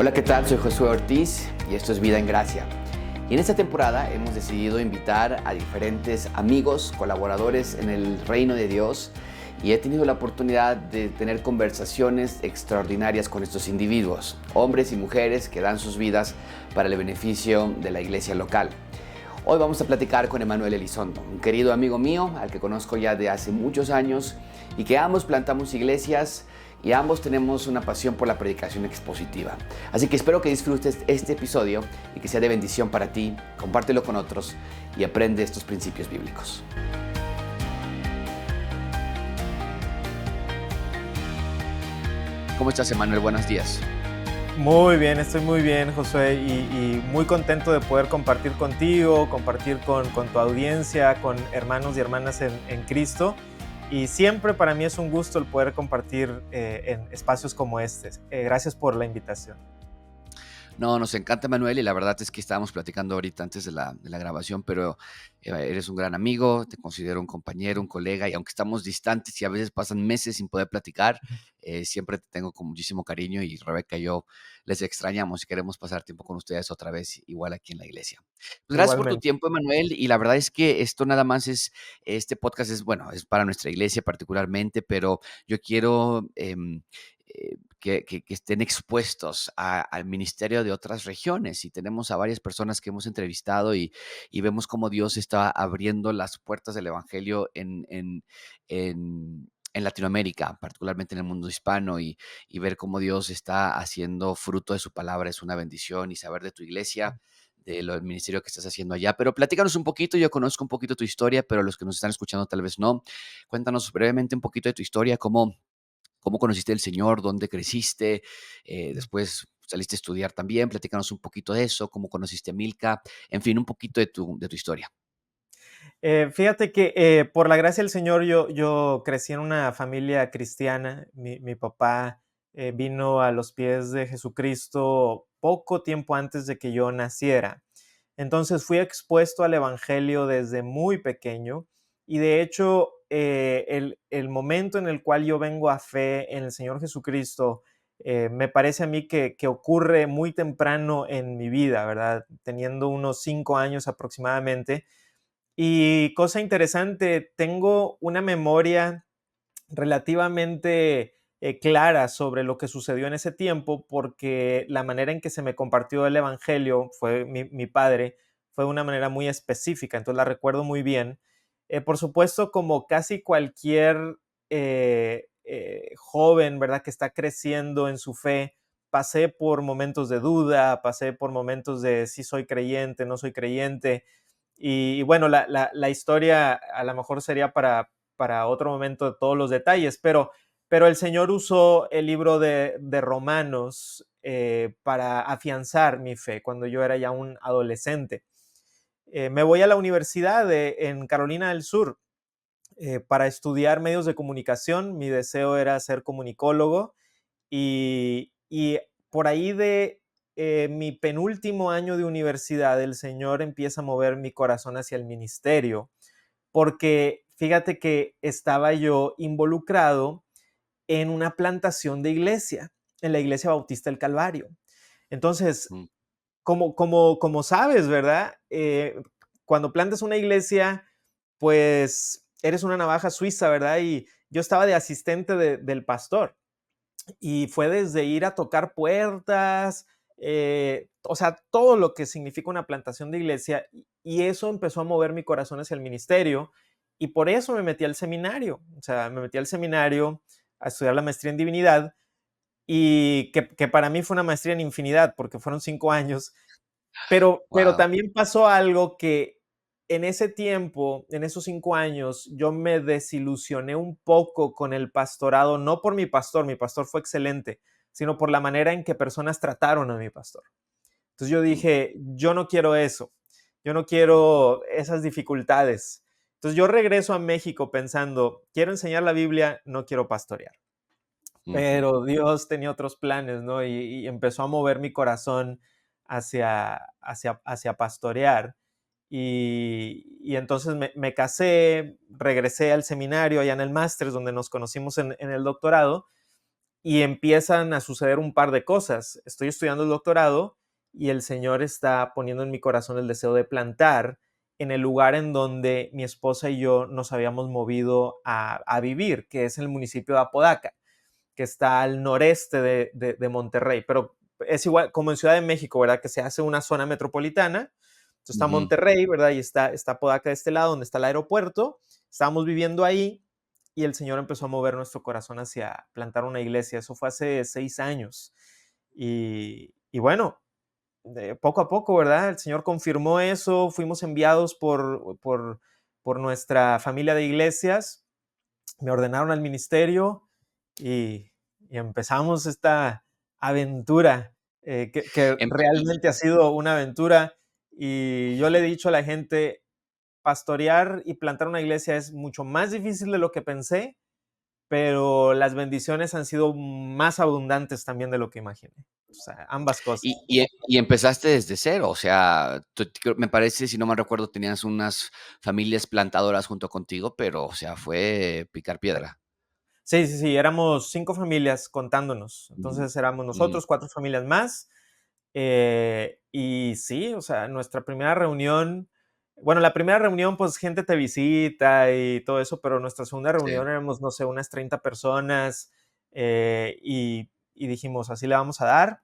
Hola, ¿qué tal? Soy Josué Ortiz y esto es Vida en Gracia. Y en esta temporada hemos decidido invitar a diferentes amigos, colaboradores en el reino de Dios, y he tenido la oportunidad de tener conversaciones extraordinarias con estos individuos, hombres y mujeres que dan sus vidas para el beneficio de la iglesia local. Hoy vamos a platicar con Emanuel Elizondo, un querido amigo mío al que conozco ya de hace muchos años y que ambos plantamos iglesias y ambos tenemos una pasión por la predicación expositiva. Así que espero que disfrutes este episodio y que sea de bendición para ti. Compártelo con otros y aprende estos principios bíblicos. ¿Cómo estás, Emanuel? Buenos días. Muy bien, estoy muy bien, Josué, y muy contento de poder compartir contigo, compartir con tu audiencia, con hermanos y hermanas en Cristo. Y siempre para mí es un gusto el poder compartir en espacios como este. Gracias por la invitación. No, nos encanta, Manuel, y la verdad es que estábamos platicando ahorita antes de la grabación, pero eres un gran amigo, te considero un compañero, un colega, y aunque estamos distantes y a veces pasan meses sin poder platicar, siempre te tengo con muchísimo cariño, y Rebeca y yo les extrañamos y queremos pasar tiempo con ustedes otra vez, igual aquí en la iglesia. Pues gracias por tu Igualmente. tiempo, Manuel, y la verdad es que esto nada más este podcast es, bueno, es para nuestra iglesia particularmente, pero yo quiero que estén expuestos al ministerio de otras regiones. Y tenemos a varias personas que hemos entrevistado y vemos cómo Dios está abriendo las puertas del evangelio en Latinoamérica, particularmente en el mundo hispano, y ver cómo Dios está haciendo fruto de su palabra es una bendición, y saber de tu iglesia, del ministerio que estás haciendo allá. Pero platícanos un poquito. Yo conozco un poquito tu historia, pero los que nos están escuchando tal vez no. Cuéntanos brevemente un poquito de tu historia, cómo conociste al Señor, dónde creciste, después saliste a estudiar también. Platícanos un poquito de eso, cómo conociste a Milka, en fin, un poquito de tu historia. Fíjate que por la gracia del Señor yo crecí en una familia cristiana. Mi papá vino a los pies de Jesucristo poco tiempo antes de que yo naciera. Entonces fui expuesto al Evangelio desde muy pequeño, y de hecho el momento en el cual yo vengo a fe en el Señor Jesucristo, me parece a mí que ocurre muy temprano en mi vida, ¿verdad? Teniendo unos 5 años aproximadamente. Y cosa interesante, tengo una memoria relativamente clara sobre lo que sucedió en ese tiempo, porque la manera en que se me compartió el evangelio fue mi padre, fue de una manera muy específica, entonces la recuerdo muy bien. Por supuesto, como casi cualquier joven, ¿verdad?, que está creciendo en su fe, pasé por momentos de duda, pasé por momentos de si soy creyente, no soy creyente. Y bueno, la historia a lo mejor sería para otro momento de todos los detalles, pero el Señor usó el libro de Romanos para afianzar mi fe cuando yo era ya un adolescente. Me voy a la universidad en Carolina del Sur para estudiar medios de comunicación. Mi deseo era ser comunicólogo, y por ahí de mi penúltimo año de universidad, el Señor empieza a mover mi corazón hacia el ministerio, porque fíjate que estaba yo involucrado en una plantación de iglesia, en la Iglesia Bautista del Calvario. Entonces, Mm. como sabes, ¿verdad? Cuando plantas una iglesia, pues eres una navaja suiza, ¿verdad? Y yo estaba de asistente del pastor. Y fue desde ir a tocar puertas, o sea, todo lo que significa una plantación de iglesia, y eso empezó a mover mi corazón hacia el ministerio, y por eso me metí al seminario. O sea, me metí al seminario a estudiar la maestría en divinidad, y que para mí fue una maestría en infinidad, porque fueron 5 años. Pero Wow. también pasó algo que en ese tiempo, en esos 5 años, yo me desilusioné un poco con el pastorado, no por mi pastor fue excelente, sino por la manera en que personas trataron a mi pastor. Entonces yo dije, yo no quiero eso, yo no quiero esas dificultades. Entonces yo regreso a México pensando, quiero enseñar la Biblia, no quiero pastorear. Pero Dios tenía otros planes, ¿no? Y empezó a mover mi corazón hacia pastorear. Y entonces me casé, regresé al seminario allá en el máster, donde nos conocimos en el doctorado, y empiezan a suceder un par de cosas. Estoy estudiando el doctorado y el Señor está poniendo en mi corazón el deseo de plantar en el lugar en donde mi esposa y yo nos habíamos movido a vivir, que es el municipio de Apodaca, que está al noreste de Monterrey, pero es igual como en Ciudad de México, ¿verdad? Que se hace una zona metropolitana. Entonces está Ujú. Monterrey, ¿verdad? Y está Apodaca de este lado, donde está el aeropuerto. Estábamos viviendo ahí y el Señor empezó a mover nuestro corazón hacia plantar una iglesia. Eso fue hace 6 años. Y bueno, poco a poco, ¿verdad? El Señor confirmó eso. Fuimos enviados por nuestra familia de iglesias. Me ordenaron al ministerio y empezamos esta aventura que Em, y- realmente ha sido una aventura. Y yo le he dicho a la gente, pastorear y plantar una iglesia es mucho más difícil de lo que pensé, pero las bendiciones han sido más abundantes también de lo que imaginé. O sea, ambas cosas. y empezaste desde cero, o sea, me parece, si no mal recuerdo, tenías unas familias plantadoras junto contigo, pero, o sea, fue picar piedra. Sí, sí, sí, éramos 5 familias contándonos. Ujú, Entonces éramos ujú, nosotros, 4 familias más. Y sí, o sea, nuestra primera reunión, bueno, la primera reunión, pues gente te visita y todo eso, pero nuestra segunda sí. reunión éramos, no sé, unas 30 personas y dijimos, así le vamos a dar.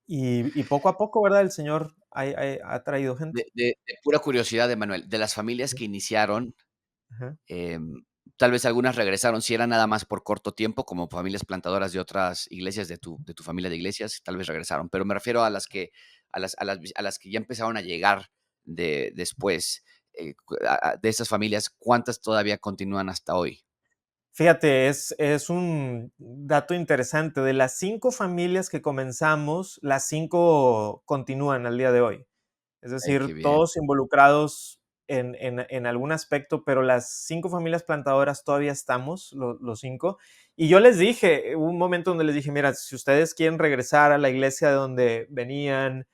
Y poco a poco, ¿verdad? El Señor ha traído gente. De pura curiosidad, Emanuel, de las familias que iniciaron, Ajá. em, tal vez algunas regresaron, si era nada más por corto tiempo, como familias plantadoras de otras iglesias, de tu familia de iglesias, tal vez regresaron, pero me refiero a las que a las que ya empezaron a llegar después, de esas familias, ¿cuántas todavía continúan hasta hoy? Fíjate, es un dato interesante. De las 5 familias que comenzamos, las 5 continúan al día de hoy. Es Ay, qué decir, bien. todos involucrados en algún aspecto, pero las 5 familias plantadoras todavía estamos, los 5. Y yo les dije, hubo un momento donde les dije, mira, si ustedes quieren regresar a la iglesia de donde venían,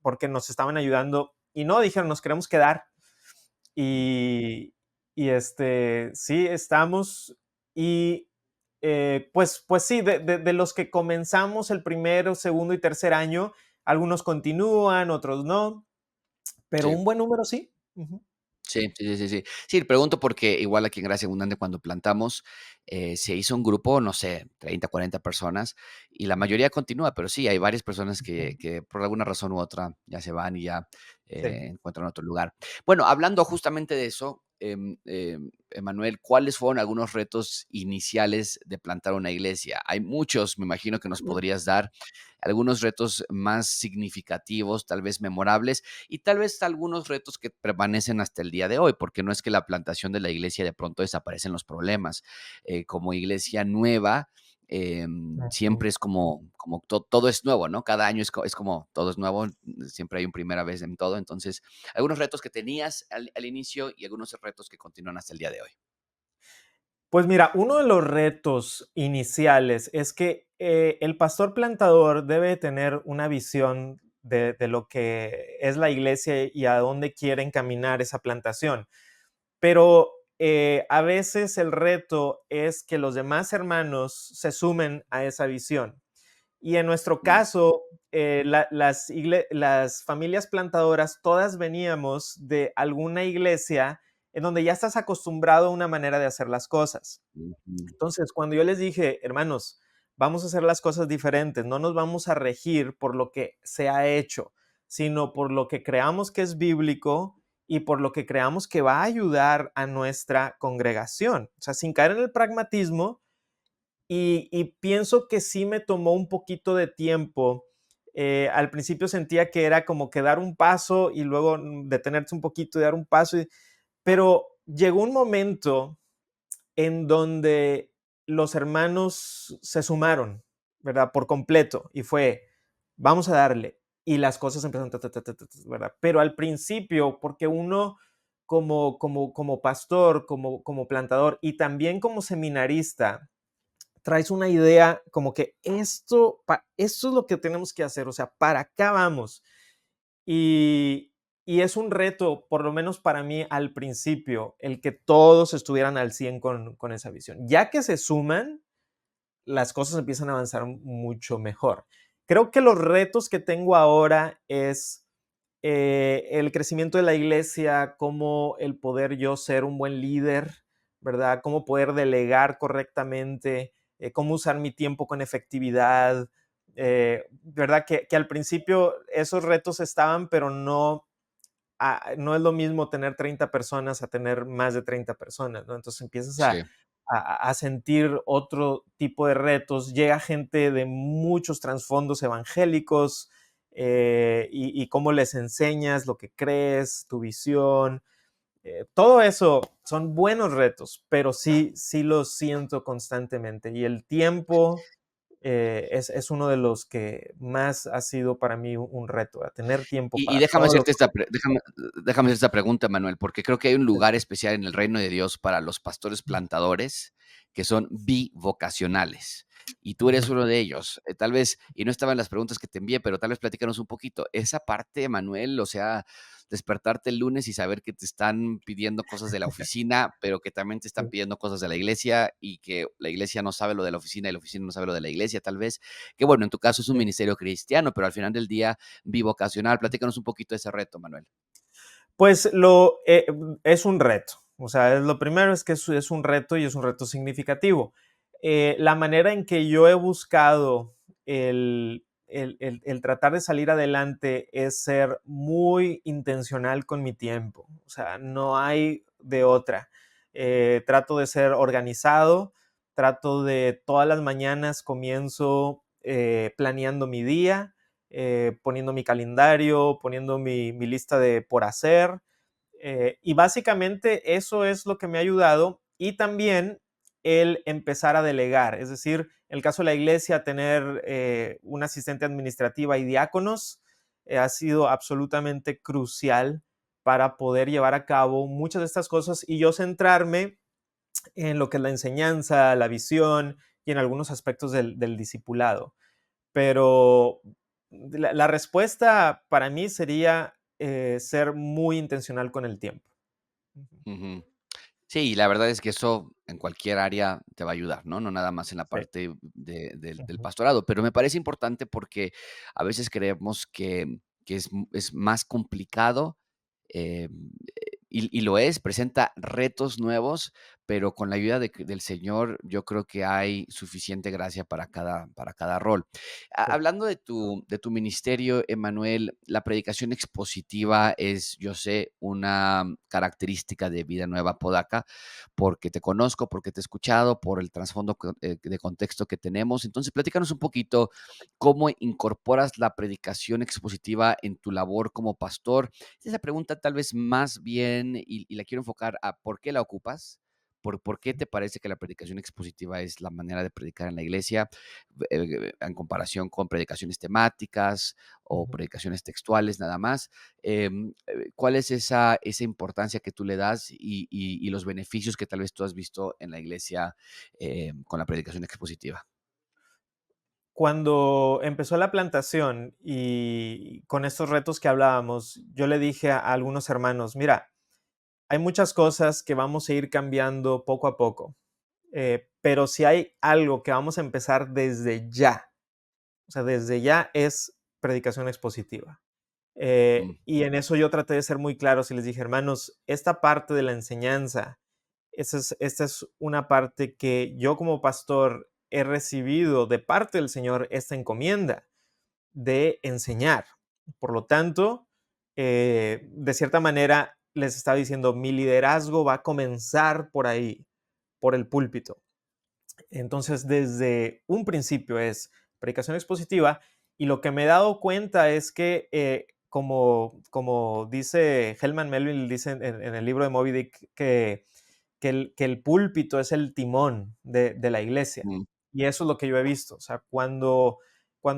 porque nos estaban ayudando, y no, dijeron, nos queremos quedar. Mm, Y sí, estamos. Y pues sí, de los que comenzamos el primero, segundo y tercer año, algunos continúan, otros no, pero sí. un buen número sí. Ujú. Sí, sí, sí, sí, sí. Sí, pregunto porque igual aquí en Gracia Abundante cuando plantamos, se hizo un grupo, no sé, 30, 40 personas, y la mayoría continúa, pero sí, hay varias personas Ujú. que por alguna razón u otra ya se van y ya, Sí. encuentran otro lugar. Bueno, hablando justamente de eso, Emanuel, ¿cuáles fueron algunos retos iniciales de plantar una iglesia? Hay muchos, me imagino que nos podrías dar algunos retos más significativos, tal vez memorables, y tal vez algunos retos que permanecen hasta el día de hoy, porque no es que la plantación de la iglesia de pronto desaparecen los problemas. Como iglesia nueva, Ujú. siempre es como todo es nuevo, ¿no? Cada año es como todo es nuevo, siempre hay una primera vez en todo. Entonces, algunos retos que tenías al inicio y algunos retos que continúan hasta el día de hoy. Pues mira, uno de los retos iniciales es que el pastor plantador debe tener una visión de lo que es la iglesia y a dónde quiere encaminar esa plantación. Pero a veces el reto es que los demás hermanos se sumen a esa visión. Y en nuestro Mm, caso, las familias plantadoras, todas veníamos de alguna iglesia en donde ya estás acostumbrado a una manera de hacer las cosas. ujú, Entonces, cuando yo les dije, hermanos, vamos a hacer las cosas diferentes, no nos vamos a regir por lo que se ha hecho, sino por lo que creamos que es bíblico y por lo que creamos que va a ayudar a nuestra congregación. O sea, sin caer en el pragmatismo, y pienso que sí me tomó un poquito de tiempo. Al principio sentía que era como que dar un paso y luego detenerse un poquito y dar un paso, pero llegó un momento en donde los hermanos se sumaron, ¿verdad? Por completo y fue, vamos a darle. Y las cosas empezaron, ¿verdad? Pero al principio, porque uno como pastor, como plantador y también como seminarista, traes una idea como que esto es lo que tenemos que hacer, o sea, para acá vamos. Y es un reto, por lo menos para mí al principio, el que todos estuvieran al 100 con esa visión. Ya que se suman, las cosas empiezan a avanzar mucho mejor. Creo que los retos que tengo ahora es el crecimiento de la iglesia, cómo el poder yo ser un buen líder, ¿verdad? Cómo poder delegar correctamente, cómo usar mi tiempo con efectividad, ¿verdad? Que al principio esos retos estaban, pero no, no es lo mismo tener 30 personas a tener más de 30 personas, ¿no? Entonces empiezas Sí. a sentir otro tipo de retos. Llega gente de muchos trasfondos evangélicos, y cómo les enseñas lo que crees, tu visión. Todo eso son buenos retos, pero sí, sí los siento constantemente. Y el tiempo es uno de los que más ha sido para mí un reto, a tener tiempo Y para déjame todo lo hacerte que... déjame hacer esta pregunta, Manuel, porque creo que hay un lugar especial en el reino de Dios para los pastores plantadores que son bivocacionales. Y tú eres Ujú. uno de ellos. Tal vez, y no estaba en las preguntas que te envié, pero tal vez platícanos un poquito. Esa parte, Manuel, o sea, despertarte el lunes y saber que te están pidiendo cosas de la oficina, pero que también te están Sí. pidiendo cosas de la iglesia y que la iglesia no sabe lo de la oficina y la oficina no sabe lo de la iglesia, tal vez. Que bueno, en tu caso es un Sí. ministerio cristiano, pero al final del día bivocacional. Platícanos un poquito de ese reto, Manuel. Pues es un reto. O sea, lo primero es que es un reto y es un reto significativo. La manera en que yo he buscado el tratar de salir adelante es ser muy intencional con mi tiempo. O sea, no hay de otra. Trato de ser organizado, trato de todas las mañanas comienzo planeando mi día, poniendo mi calendario, poniendo mi lista de por hacer. Y básicamente eso es lo que me ha ayudado. Y también el empezar a delegar. Es decir, en el caso de la iglesia, tener una asistente administrativa y diáconos ha sido absolutamente crucial para poder llevar a cabo muchas de estas cosas y yo centrarme en lo que es la enseñanza, la visión y en algunos aspectos del discipulado. Pero la respuesta para mí sería ser muy intencional con el tiempo. Ujú. Ujú. Sí, la verdad es que eso en cualquier área te va a ayudar, ¿no? No nada más en la Sí. parte del Ujú. pastorado, pero me parece importante porque a veces creemos que es más complicado, y lo es, presenta retos nuevos, pero con la ayuda del Señor yo creo que hay suficiente gracia para cada rol. Sí. Hablando de tu ministerio, Emanuel, la predicación expositiva es, yo sé, una característica de Vida Nueva Podaca, porque te conozco, porque te he escuchado, por el trasfondo de contexto que tenemos. Entonces, platícanos un poquito cómo incorporas la predicación expositiva en tu labor como pastor. Esa pregunta tal vez más bien, y la quiero enfocar a por qué la ocupas, por qué te parece que la predicación expositiva es la manera de predicar en la iglesia, en comparación con predicaciones temáticas o Ujú. predicaciones textuales nada más. ¿Cuál es esa importancia que tú le das y los beneficios que tal vez tú has visto en la iglesia con la predicación expositiva? Cuando empezó la plantación y con estos retos que hablábamos, yo le dije a algunos hermanos, mira, hay muchas cosas que vamos a ir cambiando poco a poco, pero si hay algo que vamos a empezar desde ya, o sea, desde ya es predicación expositiva. Mm, Y en eso yo traté de ser muy claro y les dije, hermanos, esta parte de la enseñanza, esta es una parte que yo como pastor he recibido de parte del Señor esta encomienda de enseñar. Por lo tanto, de cierta manera les estaba diciendo, mi liderazgo va a comenzar por ahí, por el púlpito. Entonces, desde un principio es predicación expositiva y lo que me he dado cuenta es que, como dice Helman Melville, dice en el libro de Moby Dick, que el púlpito es el timón de la iglesia. mm, Y eso es lo que yo he visto. O sea, cuando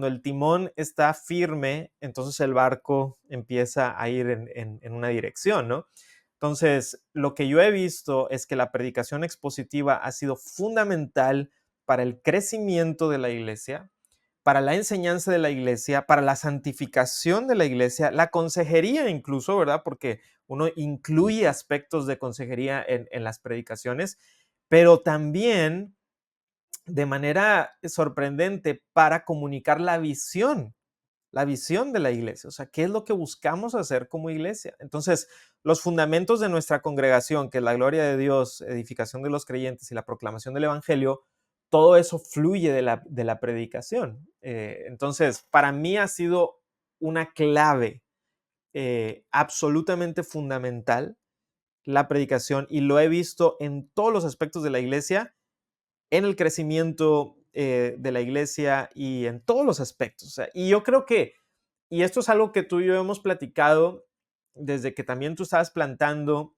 el timón está firme, entonces el barco empieza a ir en una dirección, ¿no? Entonces, lo que yo he visto es que la predicación expositiva ha sido fundamental para el crecimiento de la iglesia, para la enseñanza de la iglesia, para la santificación de la iglesia, la consejería incluso, ¿verdad? Porque uno mm, incluye aspectos de consejería en las predicaciones, pero también de manera sorprendente para comunicar la visión de la iglesia, o sea, qué es lo que buscamos hacer como iglesia. Entonces, los fundamentos de nuestra congregación, que es la gloria de Dios, edificación de los creyentes y la proclamación del evangelio, todo eso fluye de la predicación. Entonces, para mí ha sido una clave absolutamente fundamental la predicación y lo he visto en todos los aspectos de la iglesia, en el crecimiento de la iglesia y en todos los aspectos. O sea, y yo creo que, y esto es algo que tú y yo hemos platicado desde que también tú estabas plantando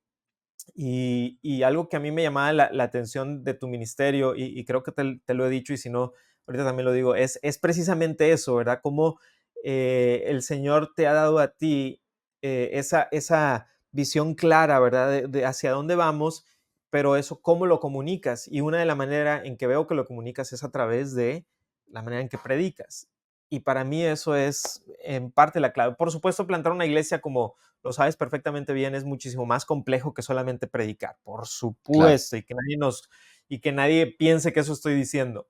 y algo que a mí me llamaba la atención de tu ministerio y creo que te lo he dicho y si no, ahorita también lo digo, es precisamente eso, ¿verdad? Cómo el Señor te ha dado a ti esa visión clara, ¿verdad? De hacia dónde vamos, pero eso, ¿cómo lo comunicas? Y una de las maneras en que veo que lo comunicas es a través de la manera en que predicas. Y para mí eso es en parte la clave. Por supuesto, plantar una iglesia como lo sabes perfectamente bien, es muchísimo más complejo que solamente predicar, por Claro. supuesto, y que nadie piense que eso estoy diciendo,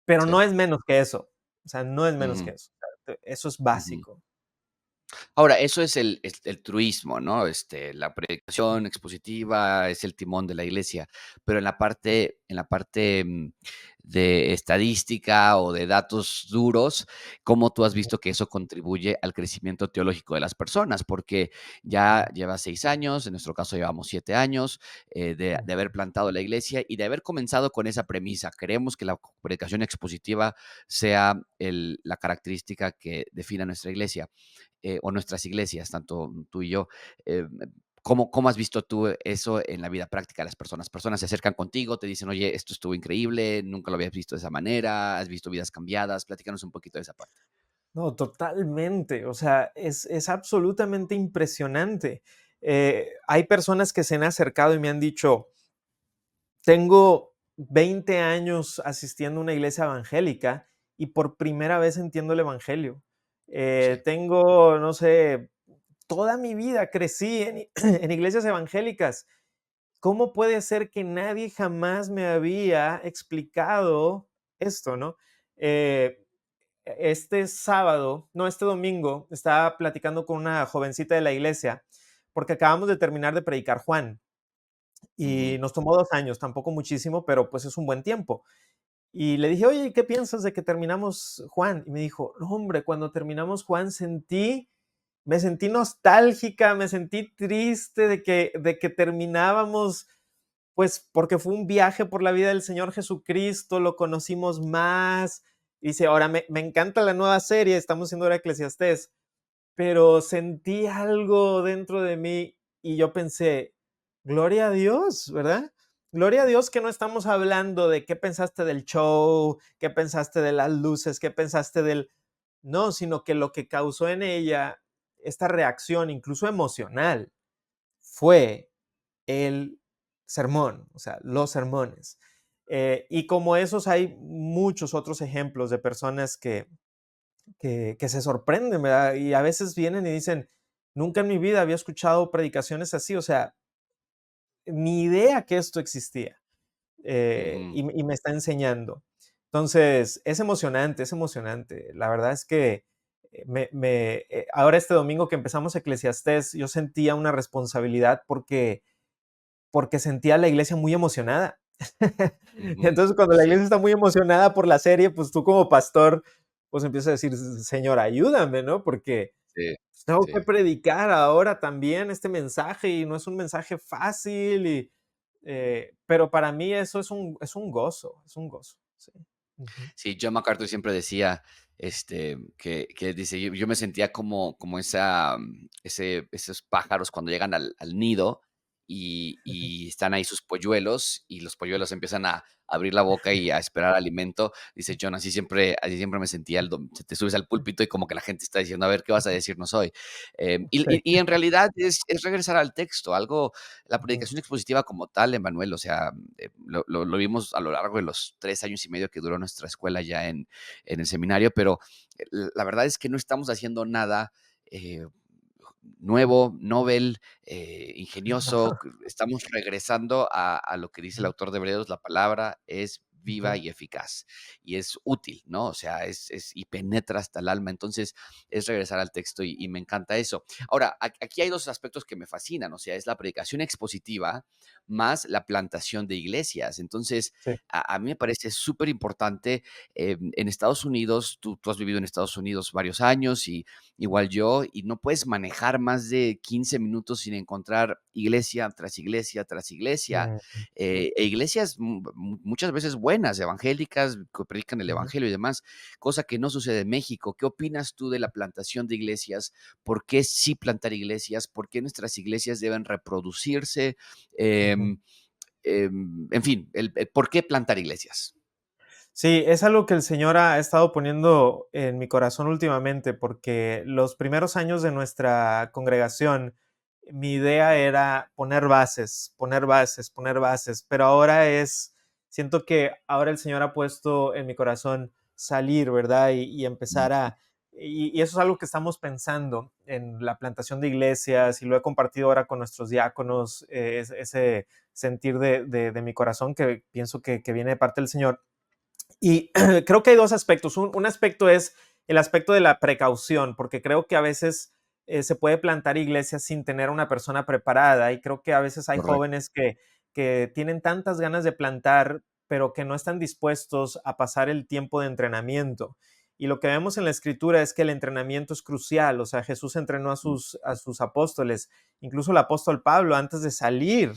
pero Sí. no es menos que eso, o sea, no es menos que Ujú, eso, o sea, eso es ujú. básico. Ahora, eso es el truismo, ¿no? La predicación expositiva es el timón de la iglesia, pero en la parte de estadística o de datos duros, ¿cómo tú has visto que eso contribuye al crecimiento teológico de las personas? Porque ya lleva 6 años, en nuestro caso llevamos 7 años, de haber plantado la iglesia y de haber comenzado con esa premisa. Queremos que la predicación expositiva sea la característica que defina nuestra iglesia o nuestras iglesias, tanto tú y yo. Eh, ¿Cómo has visto tú eso en la vida práctica de las personas? Personas se acercan contigo, te dicen, oye, esto estuvo increíble, nunca lo habías visto de esa manera, has visto vidas cambiadas. Platícanos un poquito de esa parte. No, totalmente, o sea, es absolutamente impresionante. Hay personas que se han acercado y me han dicho, tengo 20 años asistiendo a una iglesia evangélica y por primera vez entiendo el evangelio. Sí. Tengo, no sé, toda mi vida crecí en iglesias evangélicas. ¿Cómo puede ser que nadie jamás me había explicado esto, no? Eh, este sábado, no, este domingo, estaba platicando con una jovencita de la iglesia porque acabamos de terminar de predicar Juan y Ujú. nos tomó 2 años, tampoco muchísimo, pero pues es un buen tiempo. Y le dije, oye, ¿qué piensas de que terminamos Juan? Y me dijo, no, hombre, cuando terminamos Juan me sentí nostálgica, me sentí triste de que terminábamos, pues porque fue un viaje por la vida del Señor Jesucristo, lo conocimos más. Dice, ahora me encanta la nueva serie, estamos haciendo ahora Eclesiastés, pero sentí algo dentro de mí y yo pensé, gloria a Dios, ¿verdad? Gloria a Dios que no estamos hablando de qué pensaste del show, qué pensaste de las luces, qué pensaste del... No, sino que lo que causó en ella esta reacción, incluso emocional, fue el sermón, o sea, los sermones. Y como esos hay muchos otros ejemplos de personas que se sorprenden, ¿verdad? Y a veces vienen y dicen, nunca en mi vida había escuchado predicaciones así, o sea, ni idea que esto existía Ujú. y me está enseñando. Entonces, es emocionante, es emocionante. La verdad es que ahora este domingo que empezamos Eclesiastés, yo sentía una responsabilidad porque sentía a la iglesia muy emocionada. Ujú. Entonces, cuando la Sí, iglesia está muy emocionada por la serie, pues tú como pastor, pues empiezas a decir, Señor, ayúdame, ¿no? Porque sí, tengo que sí. predicar ahora también este mensaje y no es un mensaje fácil, pero para mí eso es un gozo, es un gozo. Sí. Ujú. Sí, John MacArthur siempre decía, que dice, yo me sentía como esos pájaros cuando llegan al nido y están ahí sus polluelos y los polluelos empiezan a abrir la boca y a esperar alimento. Dice John, así siempre me sentía, te subes al púlpito y como que la gente está diciendo, a ver, ¿qué vas a decirnos hoy? Y en realidad es regresar al texto, la Ujú. predicación expositiva como tal, Emanuel, o sea, lo vimos a lo largo de los 3 años y medio que duró nuestra escuela ya en el seminario, pero la verdad es que no estamos haciendo nada eh, nuevo, novel, ingenioso. Estamos regresando a lo que dice el autor de Hebreos, la palabra es viva Ujú, y eficaz y es útil, ¿no? O sea, y penetra hasta el alma. Entonces, es regresar al texto y me encanta eso. Ahora, aquí hay dos aspectos que me fascinan, o sea, es la predicación expositiva más la plantación de iglesias. Entonces, sí, a mí me parece súper importante. En Estados Unidos, tú has vivido en Estados Unidos varios años y igual yo, y no puedes manejar más de 15 minutos sin encontrar iglesia tras iglesia tras iglesia, ujú, e iglesias muchas veces buenas, evangélicas, que predican el ujú, evangelio y demás, cosa que no sucede en México. ¿Qué opinas tú de la plantación de iglesias? ¿Por qué sí plantar iglesias? ¿Por qué nuestras iglesias deben reproducirse? ujú. Em, en fin, ¿por qué plantar iglesias? Sí, es algo que el Señor ha estado poniendo en mi corazón últimamente, porque los primeros años de nuestra congregación, mi idea era poner bases, poner bases, poner bases, pero ahora siento que ahora el Señor ha puesto en mi corazón salir, ¿verdad? Y empezar Ujú, y eso es algo que estamos pensando en la plantación de iglesias y lo he compartido ahora con nuestros diáconos, ese sentir de mi corazón que pienso que viene de parte del Señor. Y creo que hay dos aspectos. Un aspecto es el aspecto de la precaución, porque creo que a veces se puede plantar iglesias sin tener una persona preparada y creo que a veces hay correcto. jóvenes que tienen tantas ganas de plantar, pero que no están dispuestos a pasar el tiempo de entrenamiento. Y lo que vemos en la escritura es que el entrenamiento es crucial. O sea, Jesús entrenó a sus apóstoles, incluso el apóstol Pablo antes de salir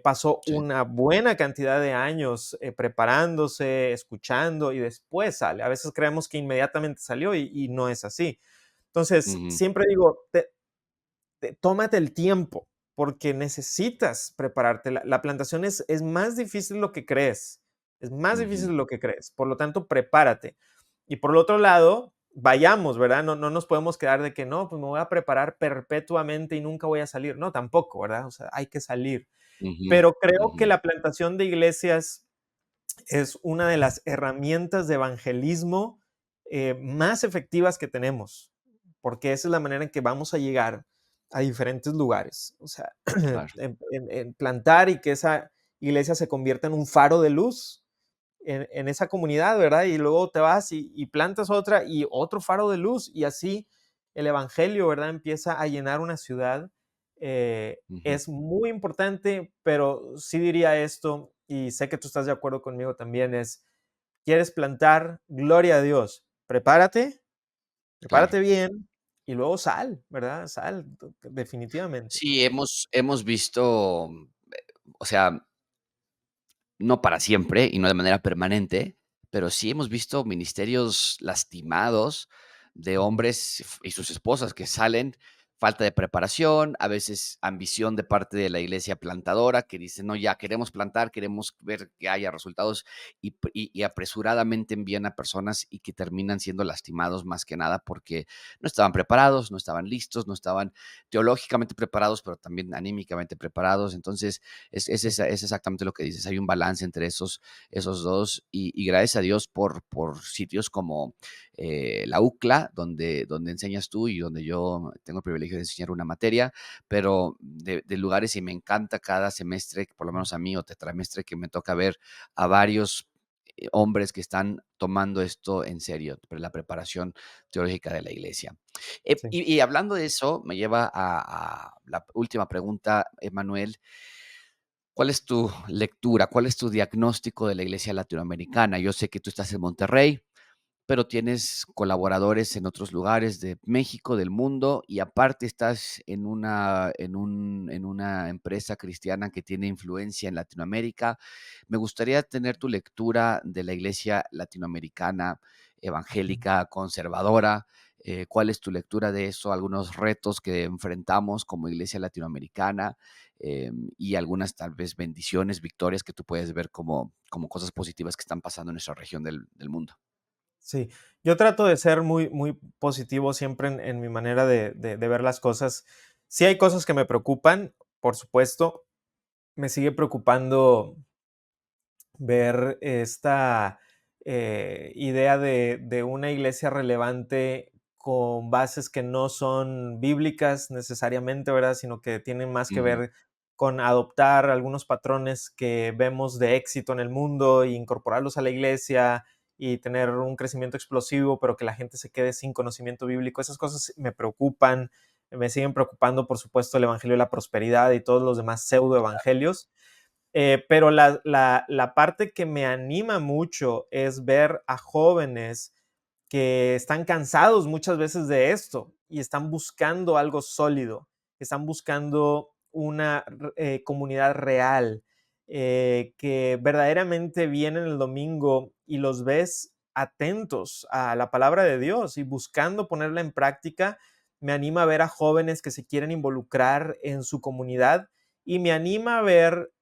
pasó Sí. una buena cantidad de años preparándose, escuchando y después sale. A veces creemos que inmediatamente salió y no es así. Entonces, Ujú, siempre digo, tómate el tiempo porque necesitas prepararte. La plantación es más difícil de lo que crees. Es más difícil ujú, de lo que crees. Por lo tanto, prepárate. Y por el otro lado, vayamos, ¿verdad? No nos podemos quedar de que no, pues me voy a preparar perpetuamente y nunca voy a salir. No, tampoco, ¿verdad? O sea, hay que salir. ujú, Pero creo ujú, que la plantación de iglesias es una de las herramientas de evangelismo más efectivas que tenemos, porque esa es la manera en que vamos a llegar a diferentes lugares. O sea, claro. en plantar y que esa iglesia se convierta en un faro de luz en esa comunidad, ¿verdad? Y luego te vas y plantas otra y otro faro de luz y así el evangelio, ¿verdad? Empieza a llenar una ciudad. Ujú. Es muy importante, pero sí diría esto, y sé que tú estás de acuerdo conmigo también, es, quieres plantar, gloria a Dios, prepárate, Claro. prepárate bien y luego sal, ¿verdad? Sal, definitivamente. Sí, hemos visto, o sea, no para siempre y no de manera permanente, pero sí hemos visto ministerios lastimados de Ujú, hombres y sus esposas que salen, falta de preparación, a veces ambición de parte de la iglesia plantadora que dice, no, ya queremos plantar, queremos ver que haya resultados y apresuradamente envían a personas y que terminan siendo lastimados más que nada porque no estaban preparados, no estaban listos, no estaban teológicamente preparados, pero también anímicamente preparados. Entonces, sí, es exactamente lo que dices, hay un balance entre esos dos y gracias a Dios por sitios como la UCLA, donde enseñas tú y donde yo tengo el privilegio de enseñar una materia, pero de lugares y me encanta cada semestre, por lo menos a mí o tetramestre, que me toca ver a varios hombres que están tomando esto en serio, la preparación teológica de la iglesia. sí. Y hablando de eso, me lleva a la última pregunta, Emanuel. ¿Cuál es tu lectura? ¿Cuál es tu diagnóstico de la iglesia latinoamericana? Yo sé que tú estás en Monterrey, pero tienes colaboradores en otros lugares de México, del mundo, y aparte estás en una empresa cristiana que tiene influencia en Latinoamérica. Me gustaría tener tu lectura de la iglesia latinoamericana, Ujú. evangélica, conservadora. ¿Cuál es tu lectura de eso? Algunos retos que enfrentamos como iglesia latinoamericana y algunas tal vez bendiciones, victorias que tú puedes ver como cosas positivas que están pasando en nuestra región del mundo. Sí, yo trato de ser muy positivo siempre en mi manera de ver las cosas. Sí hay cosas que me preocupan, por supuesto. Me sigue preocupando ver esta idea de una iglesia relevante con bases que no son bíblicas necesariamente, ¿verdad? Sino que tienen más que Ujú, ver con adoptar algunos patrones que vemos de éxito en el mundo e incorporarlos a la iglesia y tener un crecimiento explosivo, pero que la gente se quede sin conocimiento bíblico. Esas cosas me preocupan, me siguen preocupando, por supuesto, el Evangelio de la Prosperidad y todos los demás pseudoevangelios. Pero la parte que me anima mucho es ver a jóvenes que están cansados muchas veces de esto y están buscando algo sólido, están buscando una comunidad real, que verdaderamente vienen el domingo y los ves atentos a la palabra de Dios y buscando ponerla en práctica. Me anima a ver a jóvenes que se quieren involucrar en su comunidad y me anima a ver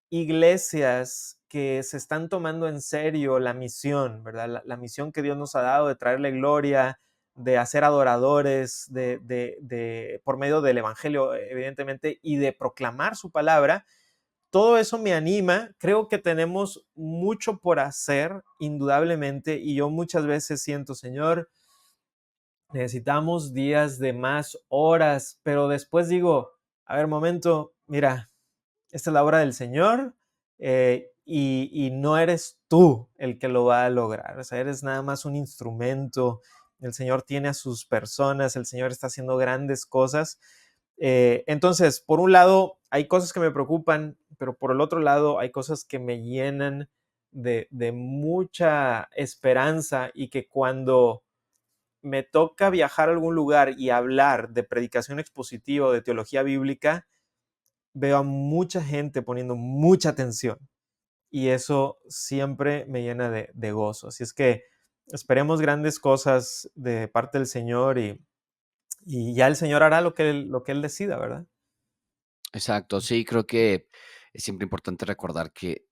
iglesias que se están tomando en serio la misión, ¿verdad? La misión que Dios nos ha dado de traerle gloria, de hacer adoradores, por medio del Evangelio, evidentemente, y de proclamar su palabra. Todo eso me anima. Creo que tenemos mucho por hacer, indudablemente, y yo muchas veces siento, Señor, necesitamos días de más horas, pero después digo, a ver, momento, mira, esta es la obra del Señor, y no eres tú el que lo va a lograr. O sea, eres nada más un instrumento. El Señor tiene a sus personas, el Señor está haciendo grandes cosas. Entonces, por un lado, hay cosas que me preocupan, pero por el otro lado, hay cosas que me llenan de mucha esperanza y que cuando me toca viajar a algún lugar y hablar de predicación expositiva o de teología bíblica, veo a mucha gente poniendo mucha atención y eso siempre me llena de gozo. Así es que esperemos grandes cosas de parte del Señor y ya el Señor hará lo que él decida, ¿verdad? Exacto, sí, creo que es siempre importante recordar que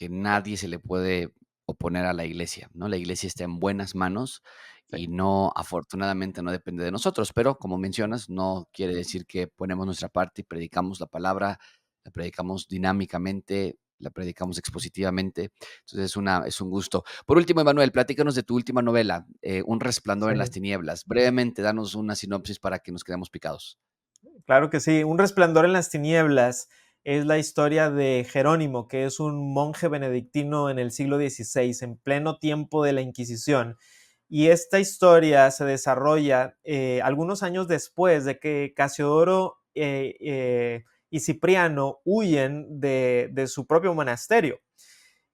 nadie se le puede oponer a la iglesia, ¿no? La iglesia está en buenas manos Sí. y no, afortunadamente, no depende de nosotros, pero como mencionas, no quiere decir que ponemos nuestra parte y predicamos la palabra, la predicamos dinámicamente, la predicamos expositivamente. Entonces es un gusto. Por último, Emanuel, platícanos de tu última novela, Un resplandor en las Sí. tinieblas. Brevemente, danos una sinopsis para que nos quedemos picados. Claro que sí. Un resplandor en las tinieblas es la historia de Jerónimo, que es un monje benedictino en el siglo XVI, en pleno tiempo de la Inquisición. Y esta historia se desarrolla algunos años después de que Casiodoro y Cipriano huyen de su propio monasterio.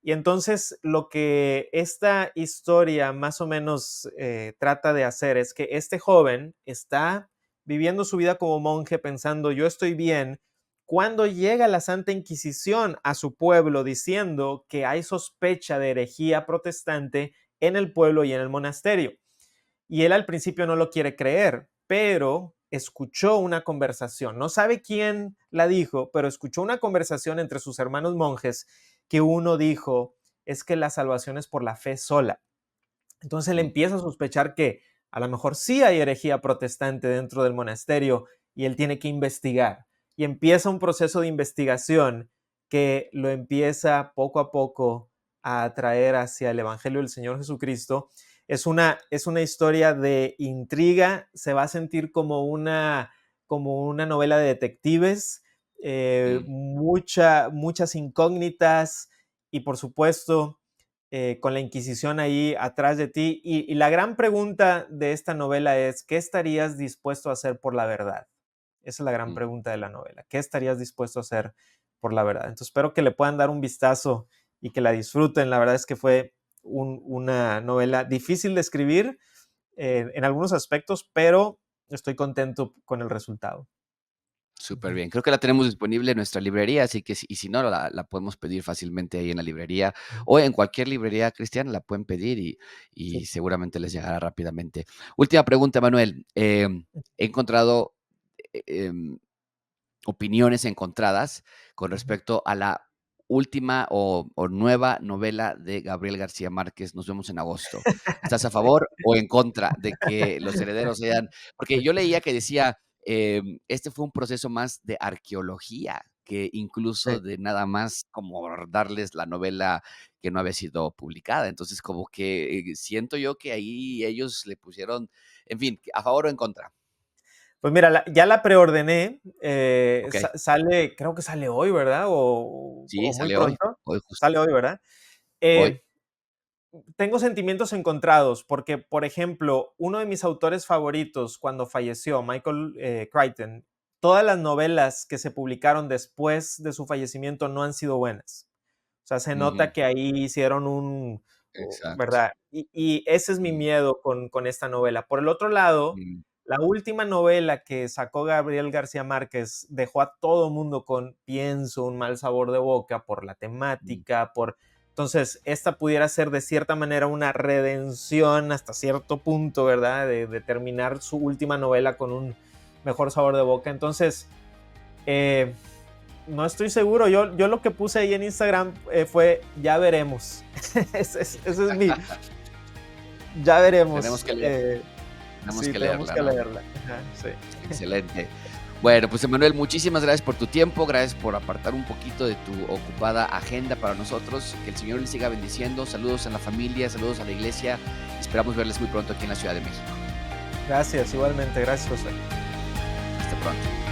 Y entonces lo que esta historia más o menos trata de hacer es que este joven está viviendo su vida como monje pensando, yo estoy bien, cuando llega la Santa Inquisición a su pueblo diciendo que hay sospecha de herejía protestante en el pueblo y en el monasterio. Y él al principio no lo quiere creer, pero escuchó una conversación. No sabe quién la dijo, pero escuchó una conversación entre sus hermanos monjes que uno dijo, es que la salvación es por la fe sola. Entonces él Mm. empieza a sospechar que a lo mejor sí hay herejía protestante dentro del monasterio y él tiene que investigar. Y empieza un proceso de investigación que lo empieza poco a poco a atraer hacia el Evangelio del Señor Jesucristo. Es una historia de intriga, se va a sentir como una novela de detectives, Mm. muchas incógnitas y por supuesto con la Inquisición ahí atrás de ti. Y la gran pregunta de esta novela es, ¿qué estarías dispuesto a hacer por la verdad? Esa es la gran Mm. pregunta de la novela. ¿Qué estarías dispuesto a hacer por la verdad? Entonces espero que le puedan dar un vistazo y que la disfruten. La verdad es que fue una novela difícil de escribir en algunos aspectos, pero estoy contento con el resultado. Súper Ujú. bien. Creo que la tenemos disponible en nuestra librería, así que y si no, la podemos pedir fácilmente ahí en la librería o en cualquier librería cristiana la pueden pedir y Sí. seguramente les llegará rápidamente. Última pregunta, Manuel. He encontrado em, opiniones encontradas con Ujú. respecto a la última o nueva novela de Gabriel García Márquez, Nos vemos en agosto. ¿Estás a Sí. favor o en contra de que Los Herederos sean? Porque yo leía que decía, este fue un proceso más de arqueología que incluso Sí. de nada más como darles la novela que no había sido publicada. Entonces, como que siento yo que ahí ellos le pusieron, en fin, ¿a favor o en contra? Pues mira, ya la preordené, Ok. sale, creo que sale hoy, ¿verdad? Sí, O muy sale hoy. pronto. Hoy justo. Sale hoy, ¿verdad? Hoy. Eh, Tengo sentimientos encontrados porque, por ejemplo, uno de mis autores favoritos cuando falleció, Michael Crichton, todas las novelas que se publicaron después de su fallecimiento no han sido buenas. O sea, se Ujú. nota que ahí hicieron Exacto. ¿verdad? Y ese es mi Mm, miedo con esta novela. Por el otro lado, mm, la última novela que sacó Gabriel García Márquez dejó a todo mundo con, pienso, un mal sabor de boca por la mm. temática, Entonces, esta pudiera ser de cierta manera una redención hasta cierto punto, ¿verdad? De terminar su última novela con un mejor sabor de boca. Entonces, eh, no estoy seguro. Yo lo que puse ahí en Instagram fue, ya veremos. Ese es mi, ya Tenemos veremos. que leer, tenemos Sí, que tenemos leerla, que ¿no? leerla. Ajá, sí. Excelente. Bueno, pues Emanuel, muchísimas gracias por tu tiempo, gracias por apartar un poquito de tu ocupada agenda para nosotros. Que el Señor les siga bendiciendo. Saludos a la familia, saludos a la iglesia. Esperamos verles muy pronto aquí en la Ciudad de México. Gracias, igualmente. Gracias, José. Hasta pronto.